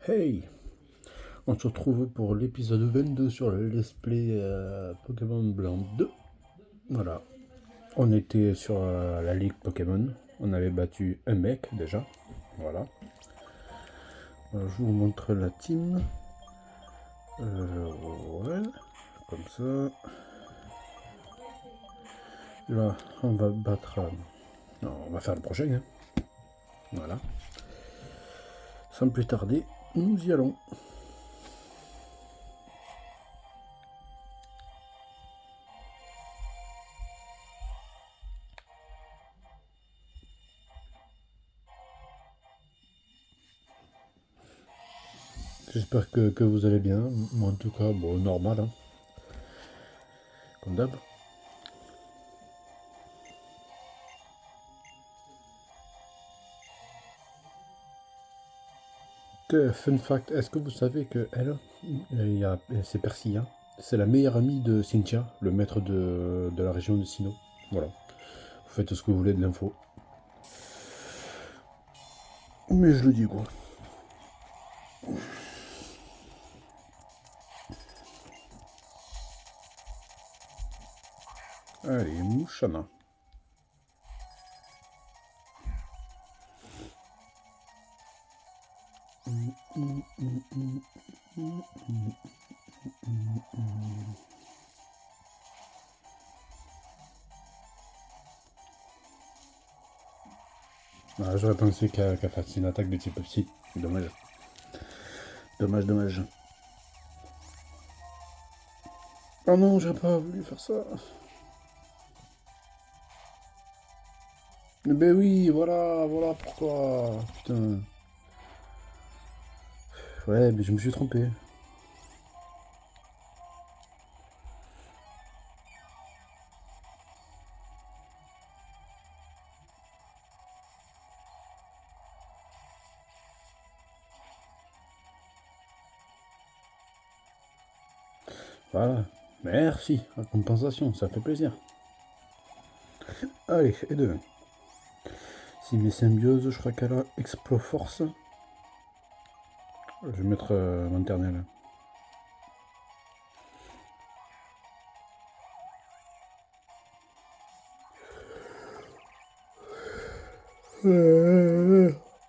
Hey, on se retrouve pour l'épisode 22 sur le let's play Pokémon Blanc 2. Voilà, on était sur la ligue Pokémon, on avait battu un mec déjà. Voilà, je vous montre la team. Ouais, comme ça. Là, on va battre. Non, on va faire le prochain. Hein. Voilà, sans plus tarder, nous y allons. J'espère que vous allez bien. Moi, en tout cas, bon, normal, hein, comme d'hab. Fun fact, est-ce que vous savez que elle, c'est Persilla, c'est la meilleure amie de Cynthia, le maître de la région de Sinnoh. Voilà, vous faites ce que vous voulez de l'info. Mais je le dis quoi. Allez, Mouchana. Ah, j'aurais pensé qu'elle fasse une attaque de type psy. Dommage. Dommage, dommage. Oh non, j'aurais pas voulu faire ça. Ben oui, voilà, voilà pourquoi. Putain. Ouais, mais je me suis trompé. Voilà. Merci, la compensation, ça fait plaisir. Allez, et deux. Si mes symbioses, je crois qu'elle a Exploforce. Je vais mettre maternelle.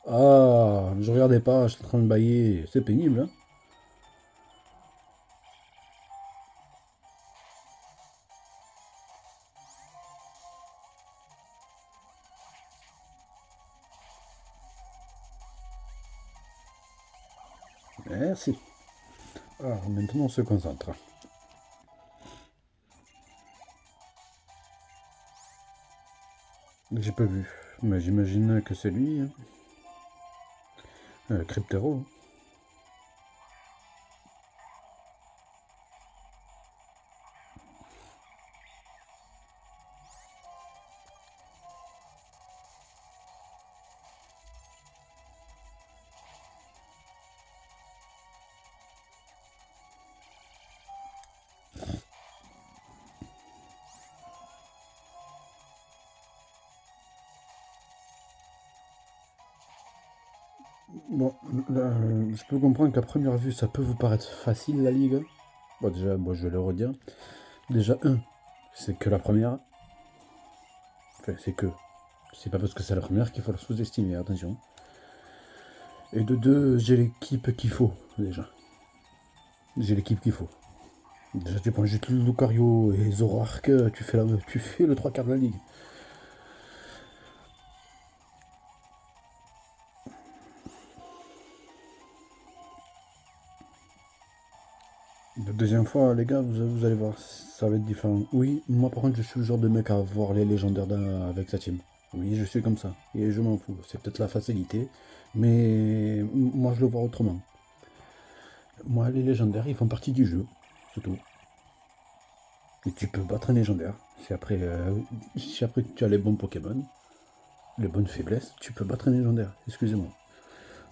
Ah, je regardais pas, je suis en train de bailler. C'est pénible, hein. Merci. Alors, maintenant, on se concentre. J'ai pas vu, mais j'imagine que c'est lui. Hein. Cryptero. Bon, là, je peux comprendre qu'à première vue, ça peut vous paraître facile, la ligue. Bon, déjà, bon, je vais le redire. Déjà, c'est que la première. Enfin, c'est que. C'est pas parce que c'est la première qu'il faut la sous-estimer, attention. Et de deux, j'ai l'équipe qu'il faut, déjà. J'ai l'équipe qu'il faut. Déjà, tu prends juste Lucario et Zoroark, tu fais le trois quarts de la ligue. La deuxième fois, les gars, vous allez voir, ça va être différent. Oui, moi par contre, je suis le genre de mec à voir les légendaires avec sa team. Oui, je suis comme ça. Et je m'en fous. C'est peut-être la facilité, mais moi je le vois autrement. Moi, les légendaires, ils font partie du jeu. C'est tout. Et tu peux battre un légendaire. Si après tu as les bons Pokémon, les bonnes faiblesses, tu peux battre un légendaire. Excusez-moi.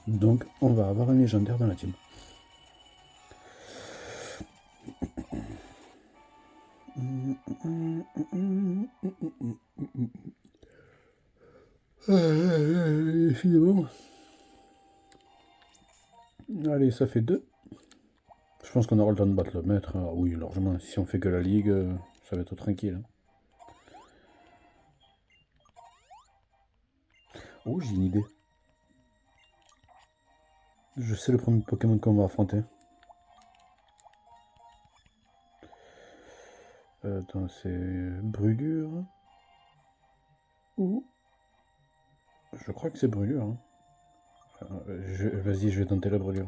Donc, on va avoir un légendaire dans la team. Excusez-moi. Allez, ça fait 2. Je pense qu'on aura le temps de battre le maître. Ah oui, largement. Si on fait que la ligue, ça va être tranquille, hein. Oh, j'ai une idée. Je sais le premier Pokémon qu'on va affronter. Attends, c'est Brûlure. Ou... Je crois que c'est Brûlure, hein. Vas-y, je vais tenter la Brûlure.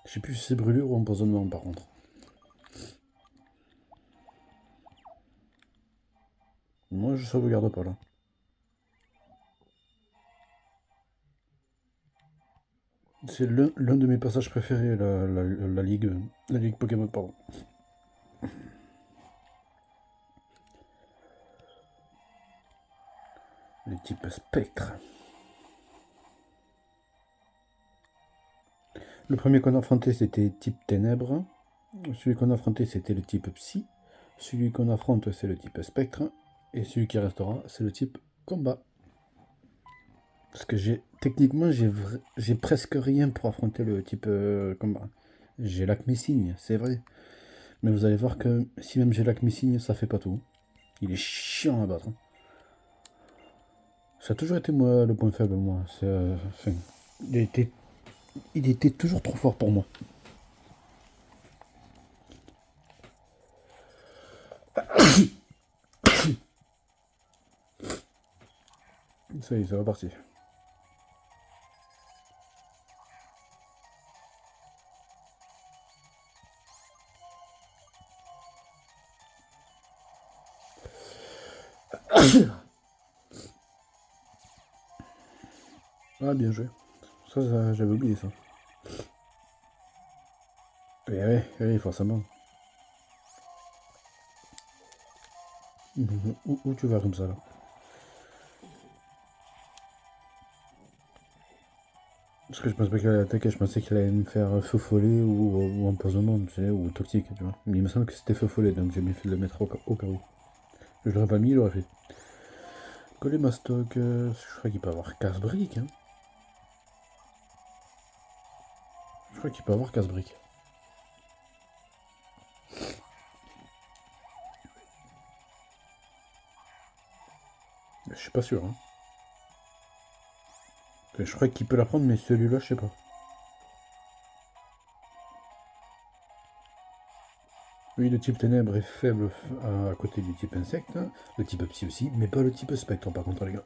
Je sais plus si c'est Brûlure ou Empoisonnement, par contre. Moi, je sauvegarde pas, là. C'est l'un de mes passages préférés, la ligue Pokémon, pardon. Le type Spectre. Le premier qu'on a affronté, c'était type Ténèbres. Celui qu'on a affronté, c'était le type Psy. Celui qu'on affronte, c'est le type Spectre. Et celui qui restera, c'est le type Combat. Parce que techniquement, j'ai presque rien pour affronter le type Combat. J'ai lac mes signes, c'est vrai. Mais vous allez voir que si même j'ai lac mes signes, ça fait pas tout. Il est chiant à battre. Ça a toujours été moi le point faible, moi. Enfin, il était toujours trop fort pour moi. Ça y est, c'est reparti. Ah, bien joué. Ça, j'avais oublié ça. Oui, forcément. Où tu vas comme ça, là? Parce que je pense pas qu'il allait attaquer, je pensais qu'il allait me faire feu follet ou empoisonnement, tu sais, ou toxique, tu vois. Mais il me semble que c'était feu follet, donc j'ai bien fait de le mettre au cas où. Je l'aurais pas mis, il l'aurait fait. Coller Mastoc, je crois qu'il peut avoir casse-brique, hein. Je crois qu'il peut avoir casse-brique. Je suis pas sûr, hein. Je crois qu'il peut la prendre, mais celui-là, je sais pas. Oui, le type ténèbres est faible à côté du type insecte, hein. Le type psy aussi, mais pas le type spectre par contre, les gars.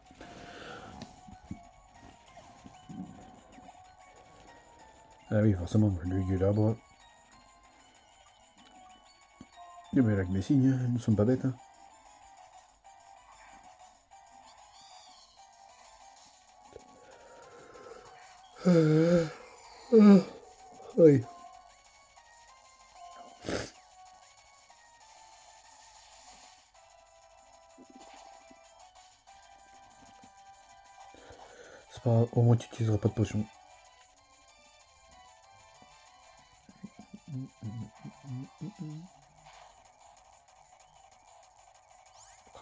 Ah oui, forcément, lui du l'arbre. Et bien là que mes signes, hein, nous sommes pas bêtes, hein. Oui. C'est pas grave, au moins tu n'utiliseras pas de potion.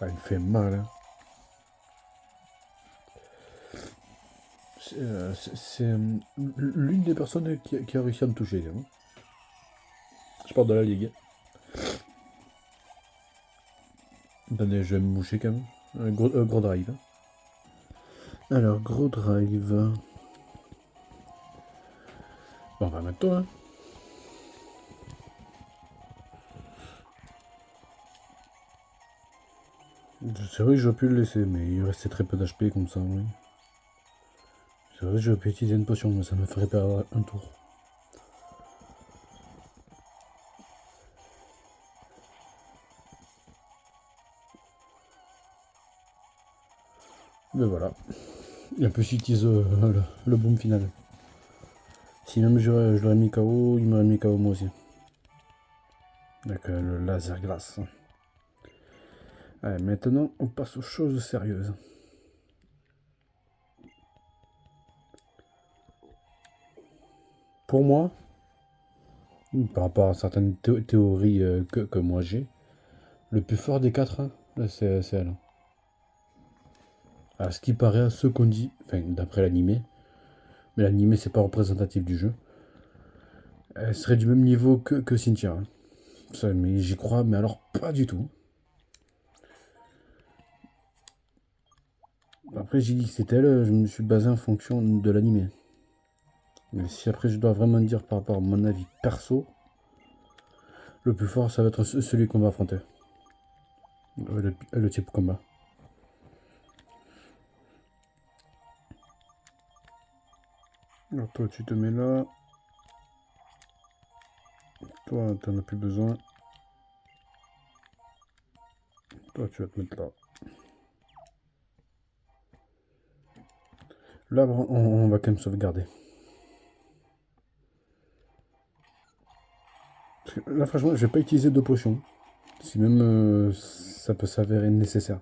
Ah, il fait mal, hein. C'est l'une des personnes qui a réussi à me toucher, hein. Je parle de la ligue. Attendez, je vais me moucher quand même. Gros drive, hein. Alors, gros drive. Bon, on va mettre toi, hein. C'est vrai que j'aurais pu le laisser, mais il restait très peu d'HP comme ça, oui. C'est vrai que j'aurais pu utiliser une potion, mais ça me ferait perdre un tour. Mais voilà. Et un peu j'utilise le boom final. Si même je l'aurais mis KO, il m'aurait mis KO moi aussi. Avec le laser glace. Allez, maintenant on passe aux choses sérieuses. Pour moi, par rapport à certaines théories que moi j'ai, le plus fort des quatre, hein, c'est elle. À ce qui paraît, à ce qu'on dit, enfin d'après l'animé, Mais l'animé, c'est pas représentatif du jeu. Elle serait du même niveau que Cynthia, hein. Ça, mais j'y crois, mais alors pas du tout. Après, j'ai dit que c'était elle, je me suis basé en fonction de l'animé. Mais si après je dois vraiment dire par rapport à mon avis perso, le plus fort, ça va être celui qu'on va affronter. Le type combat. Alors toi, tu te mets là. Toi, t'en as plus besoin. Toi, tu vas te mettre là. Là, on va quand même sauvegarder. Parce que là, franchement, je vais pas utiliser de potions. Si même ça peut s'avérer nécessaire.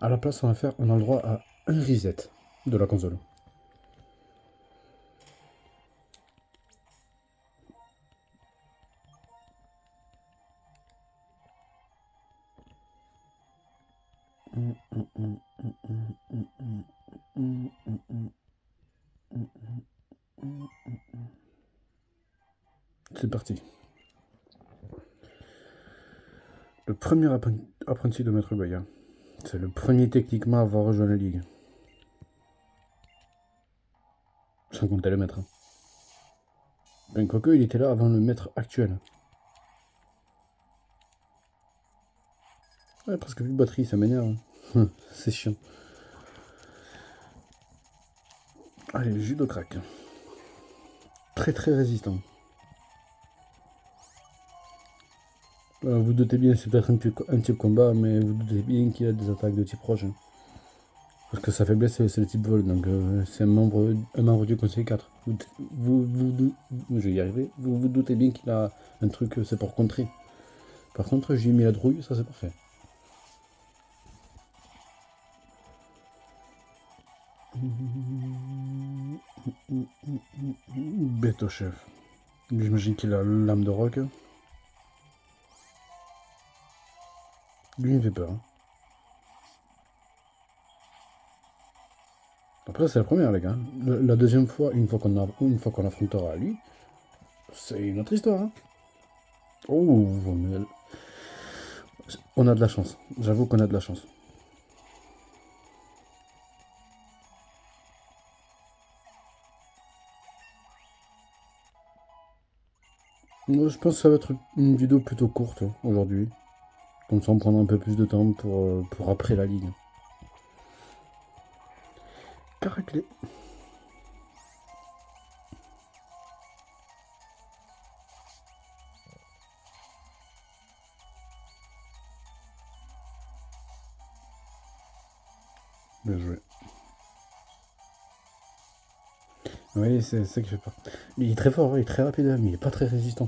À la place, on a le droit à un reset de la console. C'est parti. Le premier apprenti de Maître Goya. C'est le premier techniquement à avoir rejoint la ligue. Sans compter le maître. Ben, quoique, il était là avant le maître actuel. Ouais, presque plus de batterie, ça m'énerve. C'est chiant. Allez, judo crack. Très très résistant. Vous doutez bien, c'est peut-être un type combat, mais vous doutez bien qu'il a des attaques de type roche, hein. Parce que sa faiblesse, c'est le type vol, donc c'est un membre du conseil 4. Je vais y arriver. Vous vous doutez bien qu'il a un truc, c'est pour contrer. Par contre, j'ai mis la drouille, ça c'est parfait. Bête au chef. J'imagine qu'il a l'âme de rock. Lui, il me fait peur, hein. Après, c'est la première, les gars. La deuxième fois, une fois qu'on affrontera lui, c'est une autre histoire, hein. Oh, mais on a de la chance. J'avoue qu'on a de la chance. Moi, je pense que ça va être une vidéo plutôt courte aujourd'hui. Comme ça, on prendra un peu plus de temps pour après la ligue. Caraclé. Bien joué. Oui, c'est ça qui fait peur. Il est très fort, il est très rapide, mais il est pas très résistant.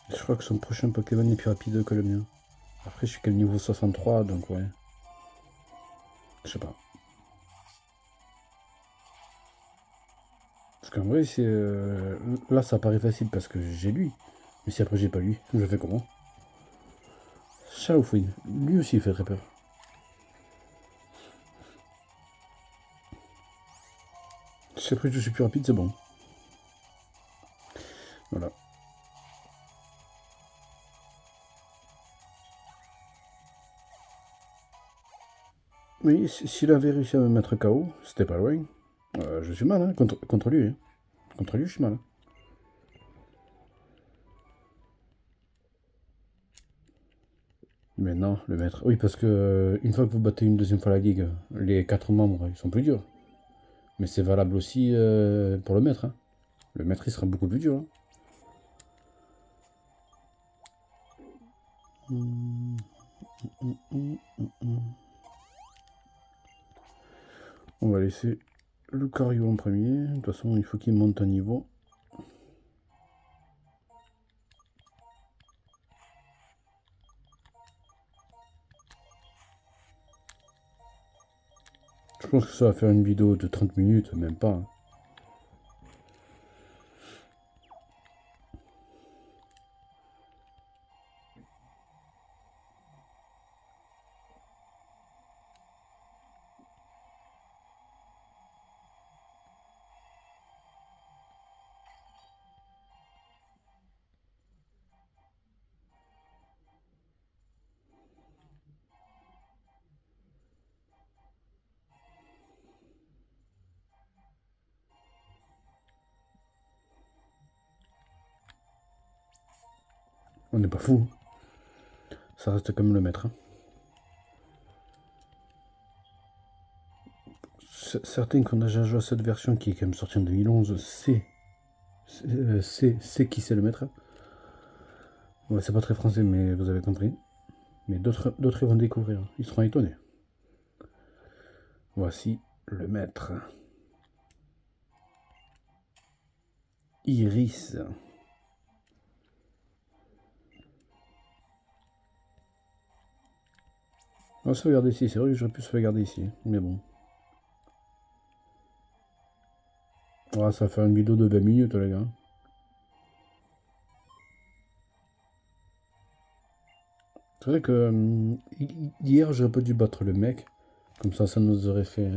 Je crois que son prochain Pokémon est plus rapide que le mien. Après, je suis qu'à niveau 63, donc ouais. Je sais pas. Parce qu'en vrai, là, ça paraît facile parce que j'ai lui. Mais si après j'ai pas lui, je fais comment? Shaofui, lui aussi il fait très peur. Si après je suis plus rapide, c'est bon. Voilà. Oui, s'il avait réussi à me mettre KO, c'était pas loin. Je suis mal, hein, contre lui, hein. Contre lui, je suis mal, hein. Mais non, le maître. Oui, parce que une fois que vous battez une deuxième fois la ligue, les 4 membres, ils sont plus durs. Mais c'est valable aussi pour le maître, hein. Le maître, il sera beaucoup plus dur, hein. On va laisser Lucario en premier. De toute façon, il faut qu'il monte un niveau. Je pense que ça va faire une vidéo de 30 minutes, même pas, hein. On n'est pas fou. Ça reste comme le maître. Certains qu'on a déjà joué à cette version qui est quand même sortie en 2011, c'est qui c'est le maître. Ouais, c'est pas très français, mais vous avez compris. Mais d'autres ils vont découvrir. Ils seront étonnés. Voici le maître. Iris. On va sauvegarder ici. C'est vrai que j'aurais pu sauvegarder ici. Mais bon. Ah, ça va faire une vidéo de 20 minutes, les gars. C'est vrai que hier, j'aurais pas dû battre le mec. Comme ça nous aurait fait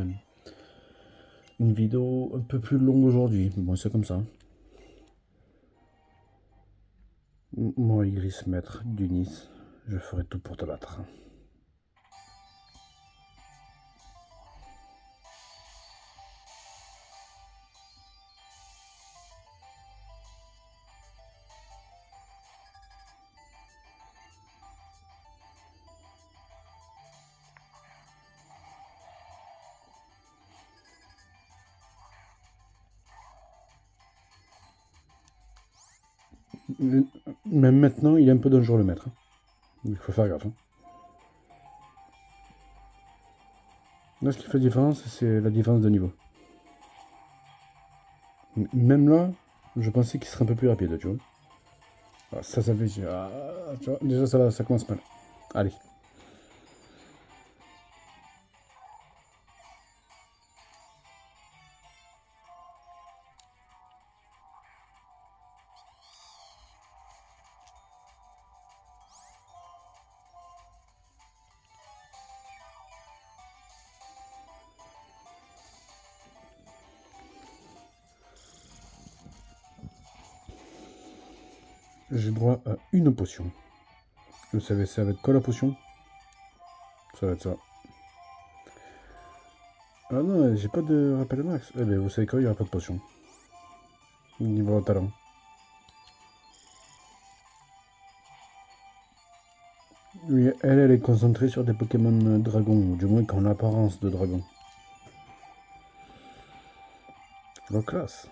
une vidéo un peu plus longue aujourd'hui. Bon, c'est comme ça. Moi, Iris, maître du Nice, je ferai tout pour te battre. Même maintenant, il est un peu dangereux le maître. Il faut faire gaffe. Là, ce qui fait la différence, c'est la différence de niveau. Même là, je pensais qu'il serait un peu plus rapide, tu vois. Ah, ça fait... Ah, tu vois, déjà, ça commence mal. Allez. J'ai droit à une potion. Vous savez, ça va être quoi la potion? Ça va être ça. Ah non, j'ai pas de rappel max. Eh bien, vous savez quoi, il n'y aura pas de potion. Niveau talent. Oui, elle est concentrée sur des Pokémon dragons, ou du moins qui ont l'apparence de dragon. La classe.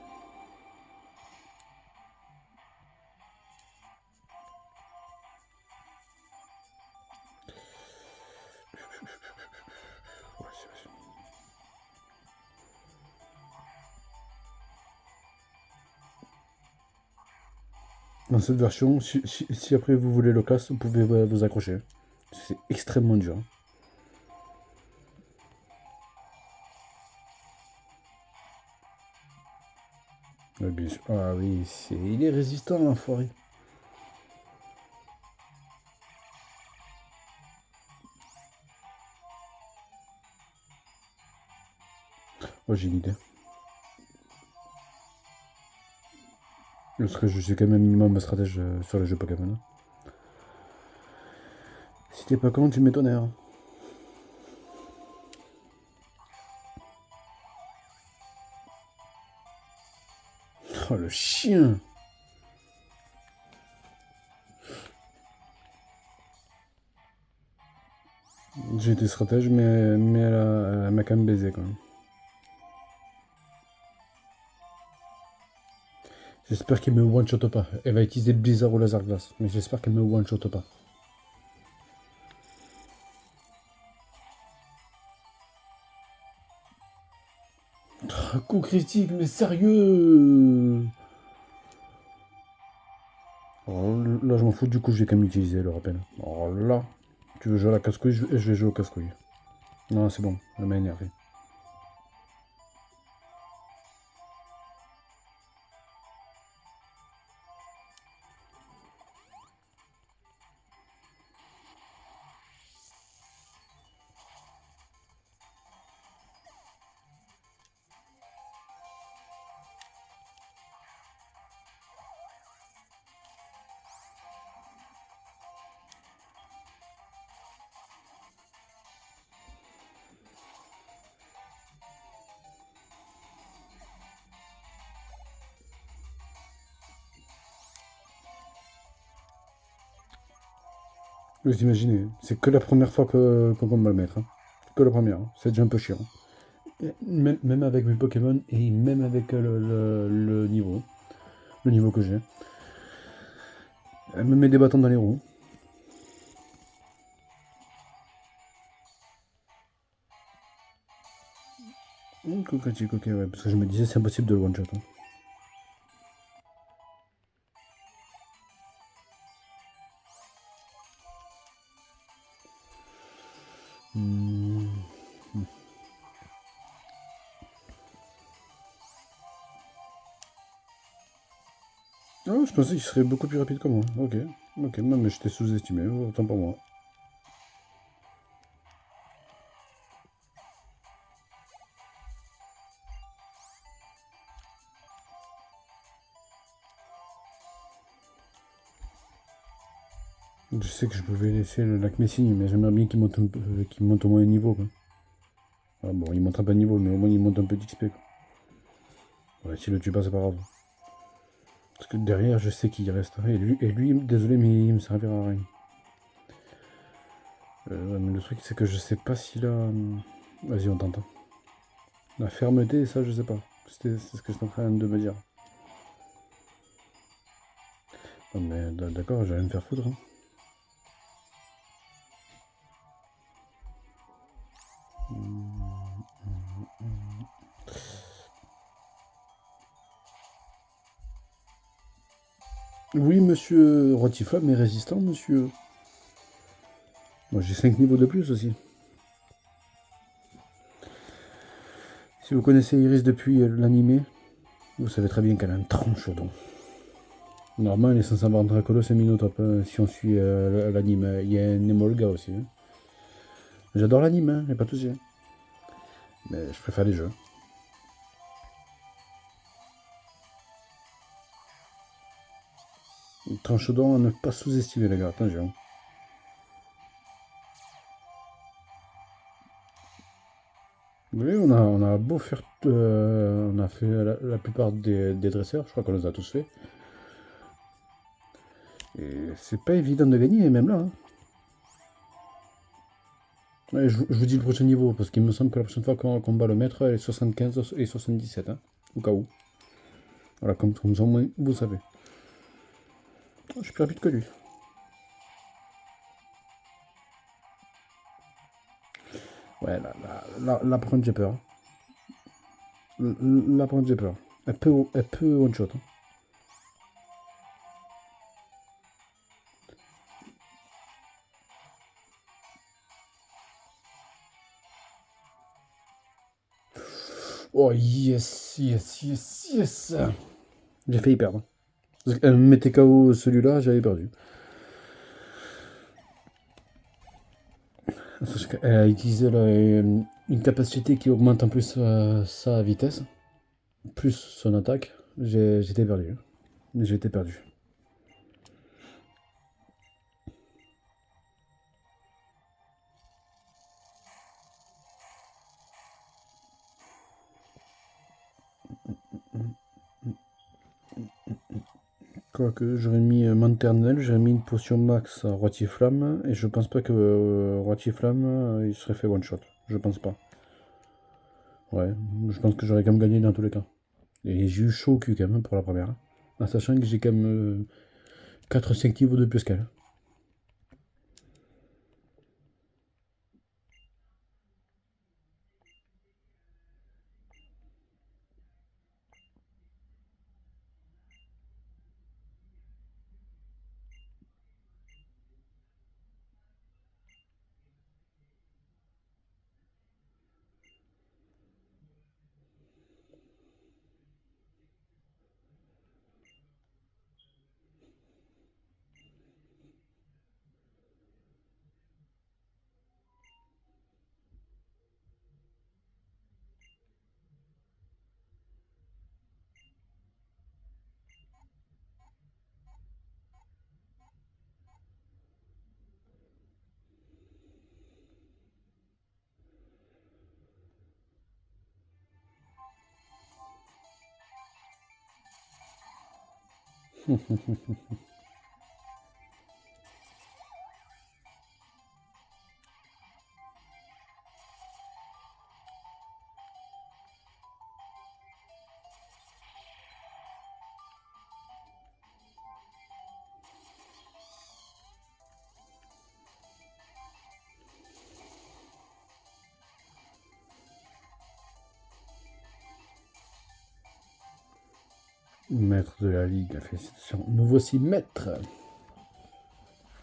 Dans cette version, si après vous voulez le classe, vous pouvez vous accrocher. C'est extrêmement dur. Ah oui, il est résistant, l'enfoiré. Oh, j'ai une idée. Parce que je suis quand même minimum stratège sur le jeu Pokémon. Si t'es pas con, tu mets tonnerre. Oh, le chien. J'ai été stratège, mais elle m'a quand même baisé, quoi. J'espère qu'elle me one-shot pas. Elle va utiliser Blizzard ou Laser Glace, mais j'espère qu'elle me one-shot pas. Oh, coup critique, mais sérieux. Oh, là, je m'en fous, du coup, je vais quand même l'utiliser, le rappel. Oh là, tu veux jouer à la casse-couille, je vais jouer au casse-couille. Non, c'est bon, elle m'a énervé. Vous imaginez, c'est que la première fois qu'on va le mettre, hein. Que la première, hein. C'est déjà un peu chiant. Et même avec mes Pokémon et même avec le niveau que j'ai. Elle me met des bâtons dans les roues. Ok, ouais, parce que je me disais c'est impossible de le one-shot, hein. Hmm. Ah, je pensais qu'il serait beaucoup plus rapide que moi. Ok, ok, non mais j'étais sous-estimé, autant pour moi. Je sais que je pouvais laisser le lac Messine, mais j'aimerais bien qu'il monte au moins un niveau, quoi. Ah bon, il montera pas de niveau, mais au moins il monte un peu d'XP, quoi. Ouais, s'il le tue pas, c'est pas grave. Parce que derrière, je sais qu'il restera. Et lui, désolé, mais il me servira à rien. Ouais, mais le truc, c'est que je sais pas s'il a. Vas-y, on tente, hein. La fermeté, ça, je sais pas. C'est ce que j'étais en train de me dire. Non, mais d'accord, j'allais me faire foutre, hein. Oui, monsieur Rotiflamme est résistant, monsieur. Moi, j'ai 5 niveaux de plus aussi. Si vous connaissez Iris depuis l'animé, vous savez très bien qu'elle a un tronche donc. Normalement, elle est censée avoir un Dracolos et Minotop, hein, si on suit l'anime. Il y a un Emolga aussi, hein. J'adore l'anime, hein, y a pas de souci. Mais je préfère les jeux. Tranchodon à ne pas sous-estimer, les gars, attention. Oui, on a beau faire. On a fait la plupart des dresseurs, je crois qu'on les a tous fait. Et c'est pas évident de gagner, même là, hein. Ouais, je vous dis le prochain niveau, parce qu'il me semble que la prochaine fois qu'on bat le maître, elle est 75 et 77, hein, au cas où. Voilà, comme ça, au moins, vous savez. Oh, je suis plus rapide que lui. Ouais, là, par contre, j'ai peur. Là, par contre, j'ai peur. Elle peut one-shot, hein. Oh, yes, yes, yes, yes. J'ai failli perdre. Parce qu'elle me mettait KO celui-là, j'avais perdu. Parce qu'elle a utilisé une capacité qui augmente en plus sa vitesse, plus son attaque. J'étais perdu. J'étais perdu. Quoique j'aurais mis Manternel, j'aurais mis une potion max à Rotiflamme, et je pense pas que Rotiflamme il serait fait one shot. Je pense pas. Ouais, je pense que j'aurais quand même gagné dans tous les cas. Et j'ai eu chaud au cul quand même pour la première, hein. En sachant que j'ai quand même 4-5 niveaux de plus qu'elle. Maître de la Ligue, félicitations. Nous voici maîtres.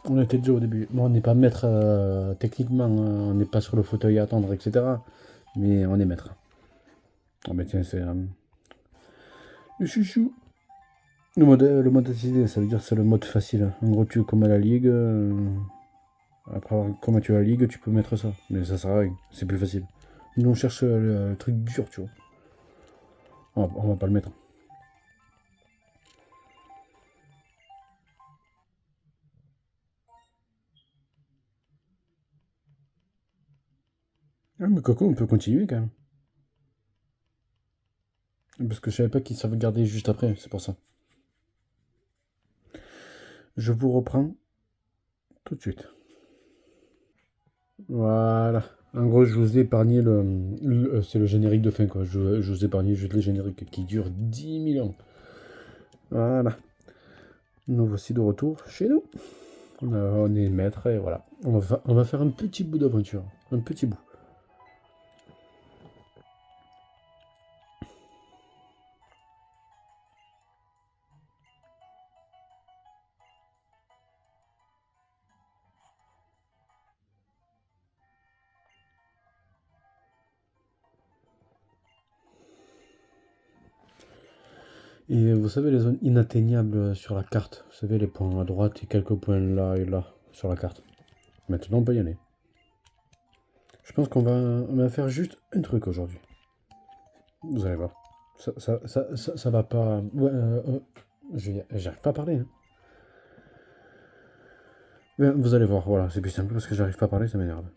On était déjà au début. Bon, on n'est pas maître techniquement, hein. On n'est pas sur le fauteuil à attendre, etc. Mais on est maître. Ah bah tiens, c'est le chouchou. Le mode décidé, ça veut dire c'est le mode facile. En gros, tu es comme à la Ligue. Après avoir combattu la Ligue, tu peux mettre ça. Mais ça sert à rien, c'est plus facile. Nous, on cherche le truc dur, tu vois. On va pas le mettre. Ah, mais Coco, on peut continuer quand même. Parce que je savais pas qu'il sauvegardait juste après, c'est pour ça. Je vous reprends tout de suite. Voilà. En gros, je vous ai épargné c'est le générique de fin, quoi. Je vous ai épargné juste les génériques qui durent 10 000 ans. Voilà. Nous voici de retour chez nous. On est maître et voilà. On va faire un petit bout d'aventure. Un petit bout. Et vous savez les zones inatteignables sur la carte. Vous savez les points à droite et quelques points là et là sur la carte. Maintenant on peut y aller. Je pense on va faire juste un truc aujourd'hui. Vous allez voir. Ça va pas. Ouais, j'arrive pas à parler. Hein. Mais vous allez voir, voilà, c'est plus simple parce que j'arrive pas à parler, ça m'énerve.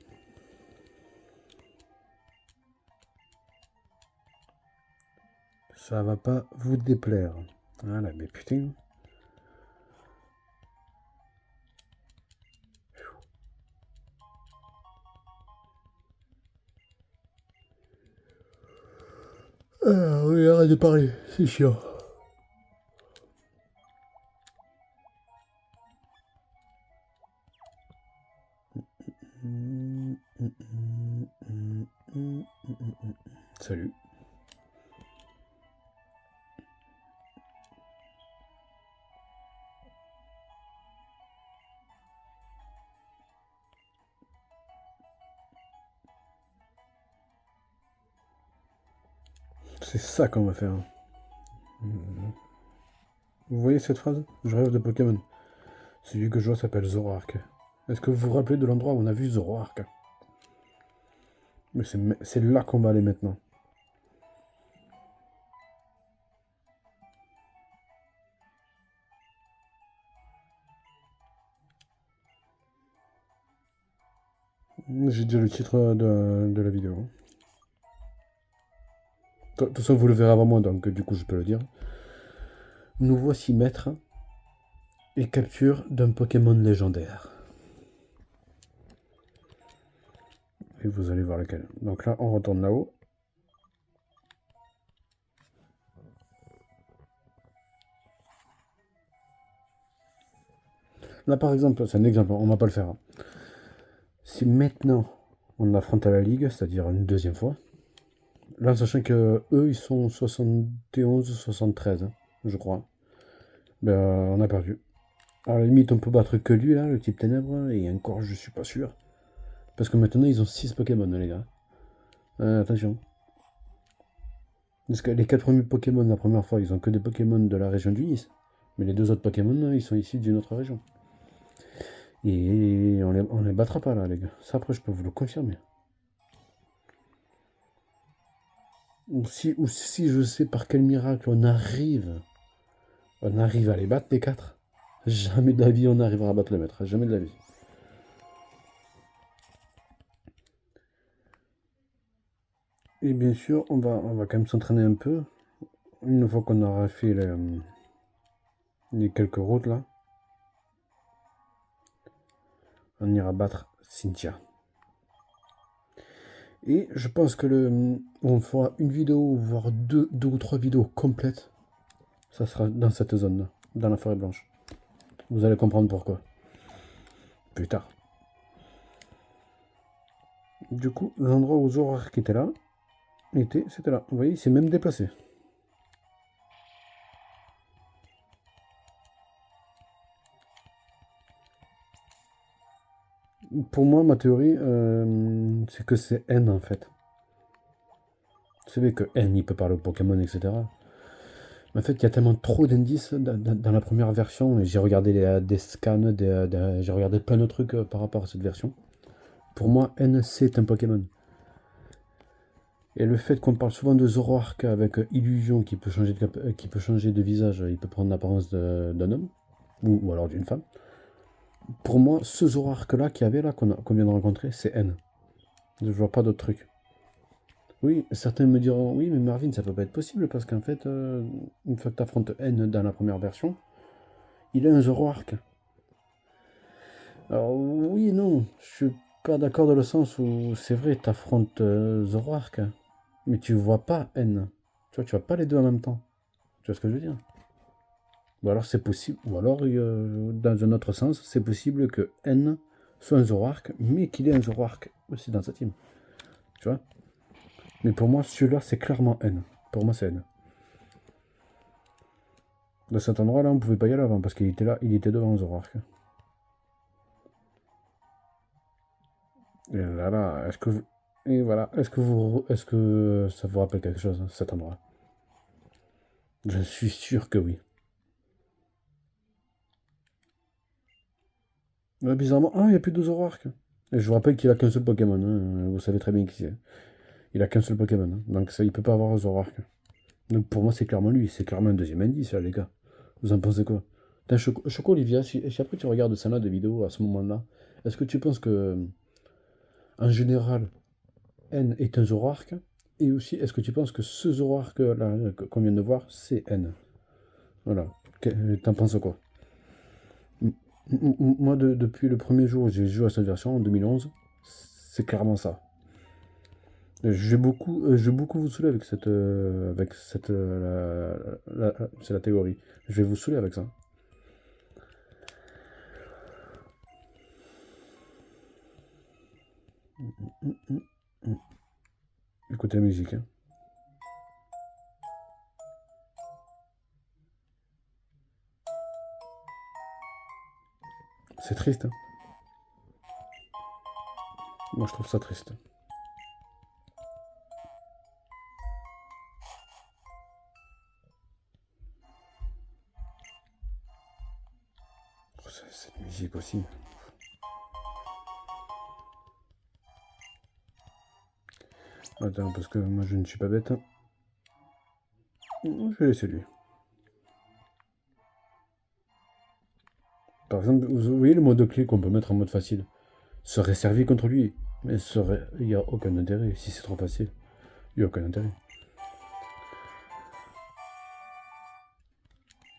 Ça va pas vous déplaire. Voilà, mais putain. Ah, oui, arrête de parler, c'est chiant. Salut. C'est ça qu'on va faire. Vous voyez cette phrase? Je rêve de Pokémon. Celui que je vois s'appelle Zoroark. Est-ce que vous vous rappelez de l'endroit où on a vu Zoroark? Mais c'est là qu'on va aller maintenant. J'ai déjà le titre de la vidéo. De toute façon, vous le verrez avant moi, donc du coup, je peux le dire. Nous voici maîtres et capture d'un Pokémon légendaire. Et vous allez voir lequel. Donc là, on retourne là-haut. Là, par exemple, c'est un exemple, on va pas le faire. Si maintenant on affronte à la Ligue, c'est-à-dire une deuxième fois, là, sachant que eux, ils sont 71 ou 73, hein, je crois, ben, on a perdu. À la limite, on peut battre que lui, là, le type ténèbres, et encore, je suis pas sûr. Parce que maintenant, ils ont 6 Pokémon, les gars. Attention. Parce que les 4 premiers Pokémon, la première fois, ils ont que des Pokémon de la région du Nice. Mais les deux autres Pokémon, ils sont ici d'une autre région. Et on les battra pas, là, les gars. Ça, après, je peux vous le confirmer. Ou si je sais par quel miracle on arrive à les battre, les 4. Jamais de la vie on arrivera à battre le maître. Jamais de la vie. Et bien sûr, on va quand même s'entraîner un peu. Une fois qu'on aura fait les quelques routes là, on ira battre Cynthia. Et je pense que on fera une vidéo, voire deux ou trois vidéos complètes. Ça sera dans cette zone-là, dans la forêt blanche. Vous allez comprendre pourquoi. Plus tard. Du coup, l'endroit où Zorar qui était là, c'était là. Vous voyez, il s'est même déplacé. Pour moi, ma théorie, c'est que c'est N en fait. Vous savez que N, il peut parler au Pokémon, etc. Mais en fait, il y a tellement trop d'indices dans la première version. Et j'ai regardé des scans, j'ai regardé plein de trucs par rapport à cette version. Pour moi, N, c'est un Pokémon. Et le fait qu'on parle souvent de Zoroark avec Illusion qui peut qui peut changer de visage, il peut prendre l'apparence d'un homme, ou alors d'une femme. Pour moi, ce Zoroark-là qu'il y avait là, qu'on vient de rencontrer, c'est N. Je vois pas d'autres trucs. Oui, certains me diront, oui, mais Marvin, ça peut pas être possible, parce qu'en fait, une fois que tu affrontes N dans la première version, il a un Zoroark. Alors oui et non, je suis pas d'accord dans le sens où c'est vrai, tu affrontes Zoroark, mais tu vois pas N. Tu vois, tu vois pas les deux en même temps. Tu vois ce que je veux dire? Ou alors c'est possible, ou alors dans un autre sens, c'est possible que N soit un Zoroark, mais qu'il ait un Zoroark aussi dans sa team. Tu vois? Mais pour moi, celui-là, c'est clairement N. Pour moi, c'est N. Dans cet endroit-là, on pouvait pas y aller avant parce qu'il était là, il était devant Zoroark. Et là, est-ce que et voilà, est-ce que ça vous rappelle quelque chose, hein, cet endroit? Je suis sûr que oui. Bizarrement, ah, il n'y a plus de Zoroark. Et je vous rappelle qu'il a qu'un seul Pokémon, hein, vous savez très bien qui c'est. Il a qu'un seul Pokémon, hein, donc ça, il peut pas avoir un Zoroark. Donc pour moi, c'est clairement lui, c'est clairement un deuxième indice, là, les gars. Vous en pensez quoi? Putain, Choco Olivia, si après tu regardes ça là de vidéos à ce moment-là, est-ce que tu penses que, en général, N est un Zoroark? Et aussi, est-ce que tu penses que ce Zoroark là qu'on vient de voir, c'est N? Voilà. T'en penses quoi? Moi, depuis le premier jour où j'ai joué à cette version, en 2011, c'est clairement ça. Je vais beaucoup vous saouler avec cette, c'est la théorie. Je vais vous saouler avec ça. Écoutez la musique, hein. C'est triste, hein. Moi, je trouve ça triste. Cette musique aussi. Attends, parce que moi, je ne suis pas bête, hein. Je vais laisser lui. Par exemple, vous voyez le mode clé qu'on peut mettre en mode facile serait servi contre lui. Mais il n'y a aucun intérêt. Si c'est trop facile, il n'y a aucun intérêt.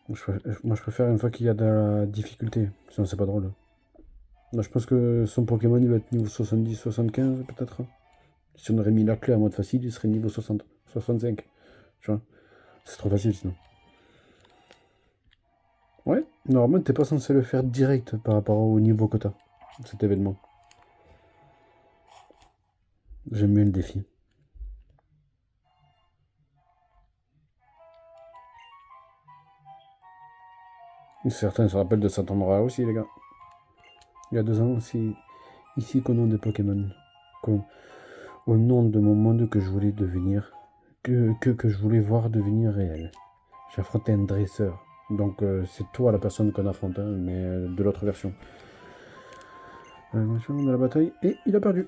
Moi, je préfère une fois qu'il y a de la difficulté. Sinon, c'est pas drôle. Là, je pense que son Pokémon, il va être niveau 70, 75, peut-être. Si on aurait mis la clé en mode facile, il serait niveau 60, 65. Tu vois? C'est trop facile sinon. Ouais, normalement, t'es pas censé le faire direct par rapport au niveau que t'as, cet événement. J'aime bien le défi. Certains se rappellent de cet endroit aussi, les gars. Il y a 2 ans aussi, ici qu'au nom de Pokémon. Au nom de mon monde que je voulais devenir, que je voulais voir devenir réel. J'ai affronté un dresseur. Donc c'est toi la personne qu'on affronte, hein, mais de l'autre version. De la bataille. Et il a perdu.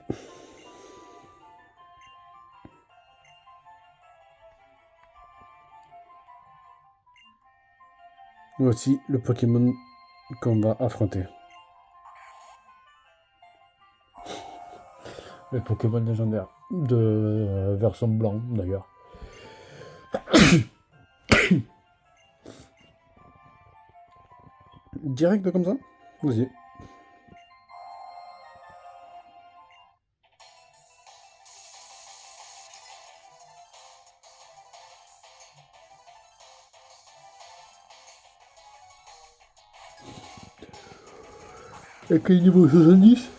Voici le Pokémon qu'on va affronter. Le Pokémon légendaire. De version blanc d'ailleurs. Direct comme ça? Vas-y. Et quel niveau 70?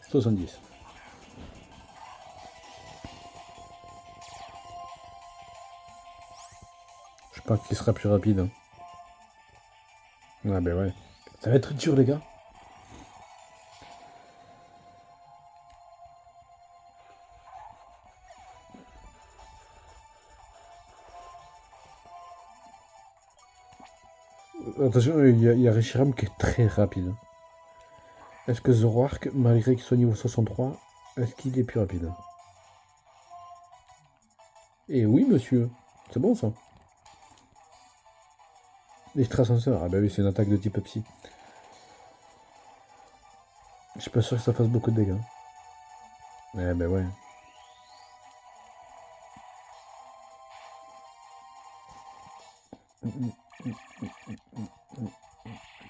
70. Je pense qu'il sera plus rapide, hein. Ah ben ouais. Ça va être dur les gars. Attention, il y a Reshiram qui est très rapide. Est-ce que Zoroark, malgré qu'il soit niveau 63, est-ce qu'il est plus rapide? Eh oui, monsieur. C'est bon, ça. Extrasenseur. Ah bah oui, c'est une attaque de type psy. Je suis pas sûr que ça fasse beaucoup de dégâts. Eh ben ouais.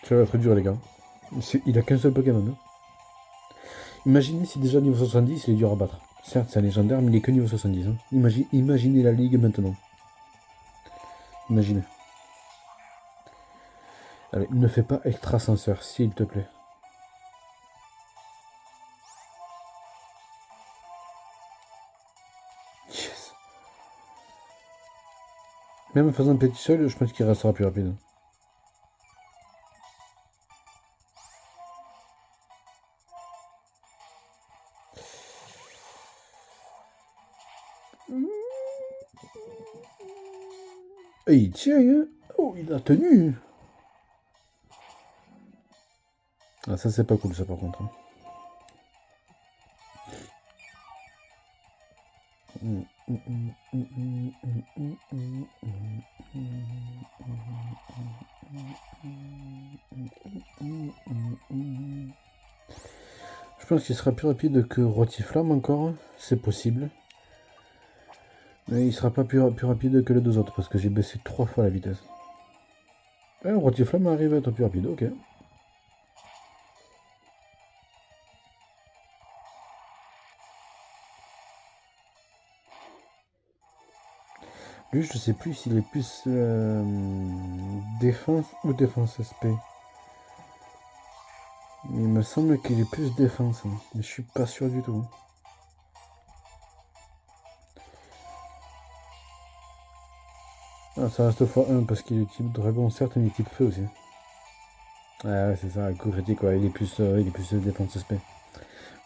Ça va être dur, les gars. Il a qu'un seul Pokémon. Hein. Imaginez si déjà niveau 70, il est dur à battre. Certes, c'est un légendaire, mais il est que niveau 70. Hein. Imaginez la ligue maintenant. Imaginez. Allez, ne fais pas extrasenseur, s'il te plaît. Yes. Même en faisant un petit seul, je pense qu'il restera plus rapide. Et il tient, hein. Oh, il a tenu. Ah, ça, c'est pas cool, ça, par contre. Hein. Je pense qu'il sera plus rapide que Rotiflamme encore, c'est possible. Mais il sera pas plus rapide que les deux autres parce que j'ai baissé 3 fois la vitesse. Rotiflamme arrive à être plus rapide, ok. Lui, je sais plus s'il est plus défense ou défense SP. Il me semble qu'il est plus défense, hein, mais je suis pas sûr du tout. Ah, ça reste x1 parce qu'il est type dragon, certes, mais il est type feu aussi. Ah ouais, c'est ça, coup critique, ouais, il est plus défense SP.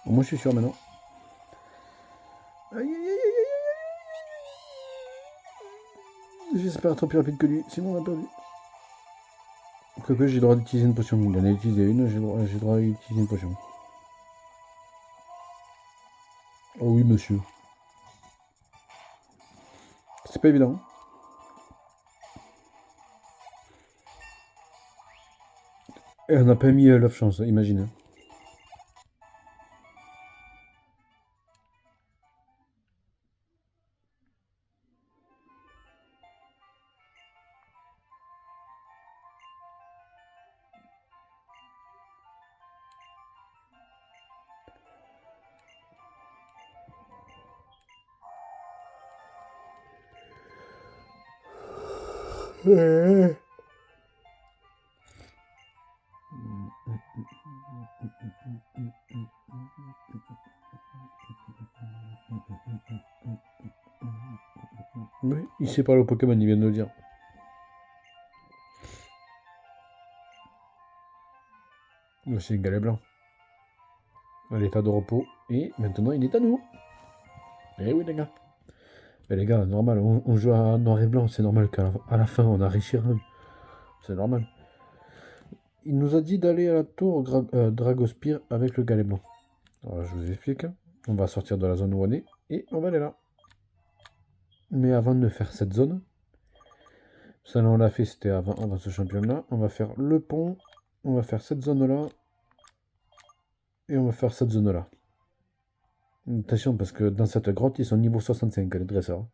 Bon, moi, je suis sûr maintenant. Aïe, aïe, aïe, aïe. J'espère être plus rapide que lui, sinon on a perdu. Quoique j'ai le droit d'utiliser une potion. Il en a utilisé une, j'ai le droit d'utiliser une potion. Oh oui, monsieur. C'est pas évident. Et on n'a pas mis Love Chance, imagine. Ouais. Oui, il sait parler au Pokémon, il vient de le dire. C'est un galet blanc. À l'état de repos. Et maintenant, il est à nous. Eh oui, les gars. Mais les gars, normal, on joue à noir et blanc. C'est normal qu'à la fin, on a Reshiram. C'est normal. Il nous a dit d'aller à la tour Dragospire avec le galet blanc. Alors, je vous explique. On va sortir de la zone où on est. Et on va aller là. Mais avant de faire cette zone, ça là on l'a fait, c'était avant ce championnat. On va faire le pont, on va faire cette zone-là, et on va faire cette zone-là. Attention, parce que dans cette grotte, ils sont niveau 65, les dresseurs.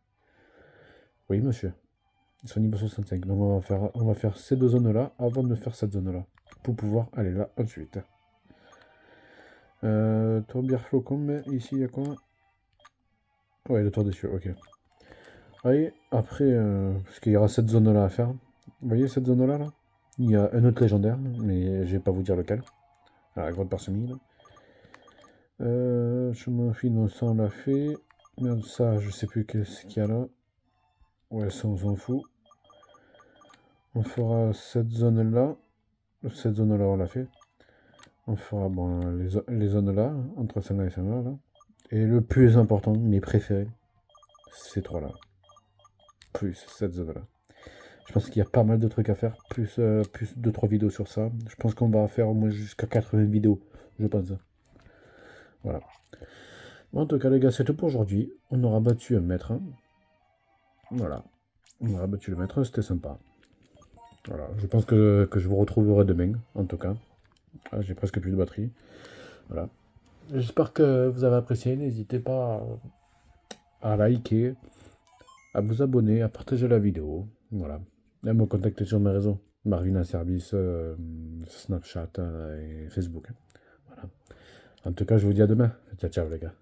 Oui, monsieur. Ils sont niveau 65. Donc on va faire ces deux zones-là avant de faire cette zone-là. Pour pouvoir aller là ensuite. Tourbière flocon, mais ici, il y a quoi? Ouais, le tour des cieux, ok. Allez, après, parce qu'il y aura cette zone-là à faire. Vous voyez cette zone-là, là? Il y a un autre légendaire, mais je vais pas vous dire lequel. Ah, la grotte parsemée, là. Chemin fin, ça on l'a fait. Merde, ça, je sais plus qu'est-ce qu'il y a là. Ouais, ça on s'en fout. On fera cette zone-là. Cette zone-là, on l'a fait. On fera bon, les zones là, entre celle-là et celle-là. Là. Et le plus important, mes préférés, ces trois-là. Plus cette zone-là. Je pense qu'il y a pas mal de trucs à faire, plus 2-3 vidéos sur ça. Je pense qu'on va faire au moins jusqu'à 80 vidéos, je pense. Voilà. Bon, en tout cas, les gars, c'est tout pour aujourd'hui. On aura battu un maître. Hein. Voilà. On aura battu le maître, c'était sympa. Voilà. Je pense que je vous retrouverai demain, en tout cas. Ah, j'ai presque plus de batterie. Voilà. J'espère que vous avez apprécié. N'hésitez pas à liker, à vous abonner, à partager la vidéo. Voilà. Et à me contacter sur mes réseaux. Marvin Service, Snapchat et Facebook. Voilà. En tout cas, je vous dis à demain. Ciao, ciao les gars.